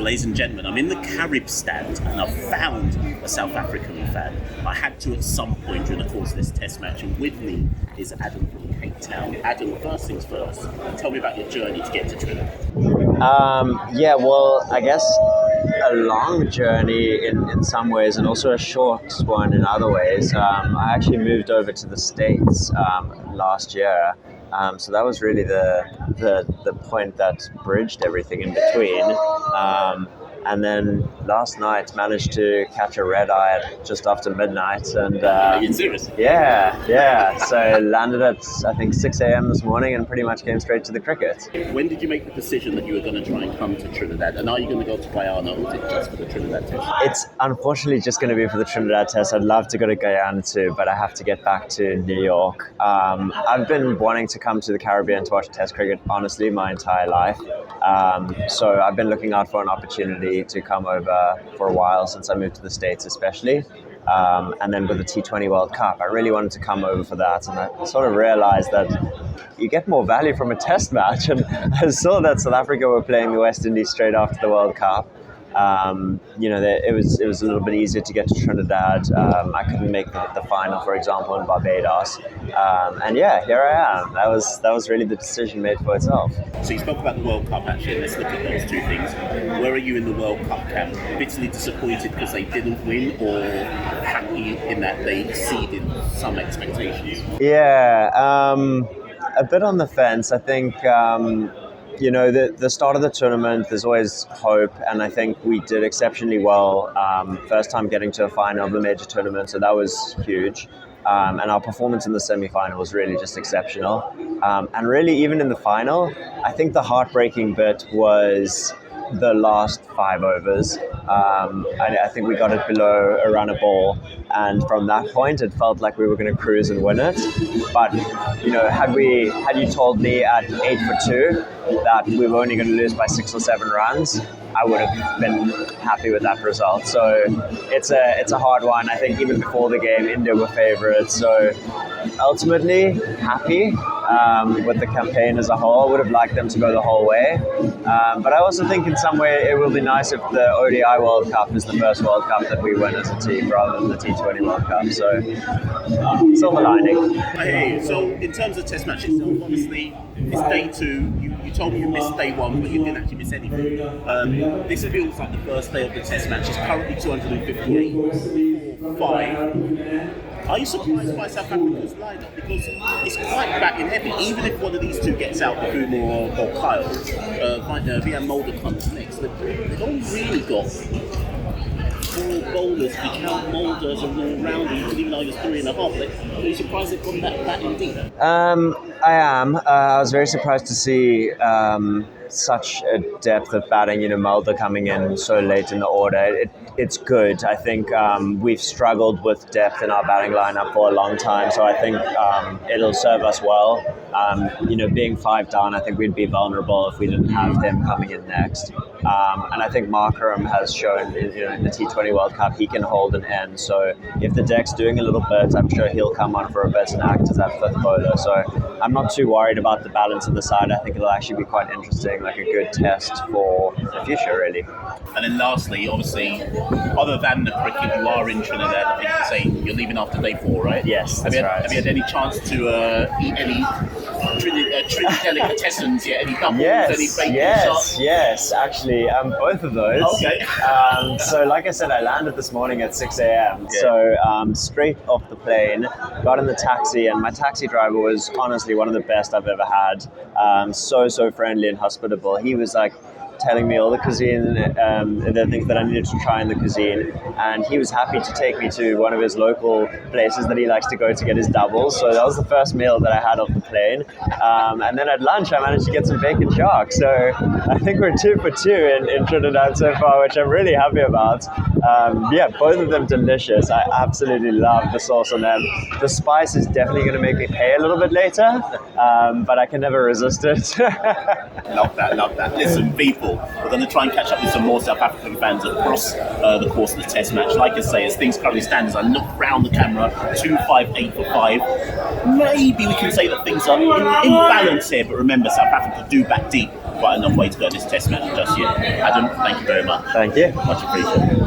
Ladies and gentlemen, I'm in the Carib stand and I've found a South African fan. I had to at some point during the course of this test match, and with me is Adam from Cape Town. Adam, first things first, tell me about your journey to get to Trinidad. I guess a long journey in some ways and also a short one in other ways. I actually moved over to the States last year. So that was really the point that bridged everything in between. And then last night managed to catch a red eye at just after midnight. And Are you serious? Yeah. So landed at I think 6 a.m. this morning and pretty much came straight to the cricket. When did you make the decision that you were going to try and come to Trinidad? And are you going to go to Guyana, or is it just for the Trinidad test? It's unfortunately just going to be for the Trinidad test. I'd love to go to Guyana too, but I have to get back to New York. I've been wanting to come to the Caribbean to watch Test cricket, honestly, my entire life. So I've been looking out for an opportunity to come over for a while since I moved to the States especially. And then with the T20 World Cup, I really wanted to come over for that. And I sort of realized that you get more value from a test match. And I saw that South Africa were playing the West Indies straight after the World Cup. It was a little bit easier to get to Trinidad. I couldn't make the final, for example, in Barbados. Here I am. That was really the decision made for itself. So you spoke about the World Cup, actually. Let's look at those two things. Where are you in the World Cup camp? Bitterly disappointed because they didn't win, or happy in that they exceeded some expectations? Yeah, a bit on the fence. I think the start of the tournament, there's always hope, and I think we did exceptionally well. First time getting to a final of a major tournament, so that was huge. And our performance in the semi-final was really just exceptional. And really, even in the final, I think the heartbreaking bit was the last 5 overs. I think we got it below a run a ball, and from that point it felt like we were going to cruise and win it. But had you told me at 8 for 2 that we were only going to lose by 6 or 7 runs, I would have been happy with that result. So it's a hard one. I think even before the game, India were favourites. So ultimately, happy with the campaign as a whole. Would have liked them to go the whole way. But I also think in some way it will be nice if the ODI World Cup is the first World Cup that we win as a team rather than the T20 World Cup. So silver lining. Hey, so in terms of test match itself, obviously it's day 2. You told me you missed day 1, but you didn't actually miss anything. This feels like the first day of the test match. It's currently 258, 5. Are you surprised by South Africa's lineup? Because it's quite batting heavy. Even if one of these two gets out, Buma or Kyle, Vian Mulder comes next. They've only really got 4 bowlers. We count Mulder as an all-rounder. You could even argue 3.5. Are you surprised they've gone that indeed? I am. I was very surprised to see such a depth of batting. Mulder coming in so late in the order. It's good. I think we've struggled with depth in our batting lineup for a long time, so I think it'll serve us well. Being 5 down, I think we'd be vulnerable if we didn't have him coming in next. And I think Markram has shown in the T20 World Cup he can hold an end. So if the deck's doing a little bit, I'm sure he'll come on for a bit and act as that 5th bowler. So I'm not too worried about the balance of the side. I think it'll actually be quite interesting, like a good test for the future, really. And then lastly, obviously, other than the cricket, you are in Trinidad. I think you say you're leaving after day 4, right? Yes, that's right. Have you had any chance to eat any Trinidad delicatessens yet? Any doubles, any bacon shots? Yes, actually, both of those. Okay. So like I said, I landed this morning at 6 a.m. Yeah. So straight off the plane, got in the taxi, and my taxi driver was honestly one of the best I've ever had. So friendly and hospitable. He was like telling me all the cuisine, the things that I needed to try in the cuisine, and he was happy to take me to one of his local places that he likes to go to get his doubles. So that was the first meal that I had off the plane, and then at lunch I managed to get some bacon shark. So I think we're 2 for 2 in Trinidad so far, which I'm really happy about. Both of them delicious. I absolutely love the sauce on them. The spice is definitely going to make me pay a little bit later, but I can never resist it. Love that. Listen, people, we're going to try and catch up with some more South African fans across the course of the test match. Like I say, as things currently stand, as I look round the camera, 258 for 5. Maybe we can say that things are in balance here, but remember, South Africa do bat deep. quite a long way to go in this Test match just yet. Adam, thank you very much. Thank you. Much appreciated.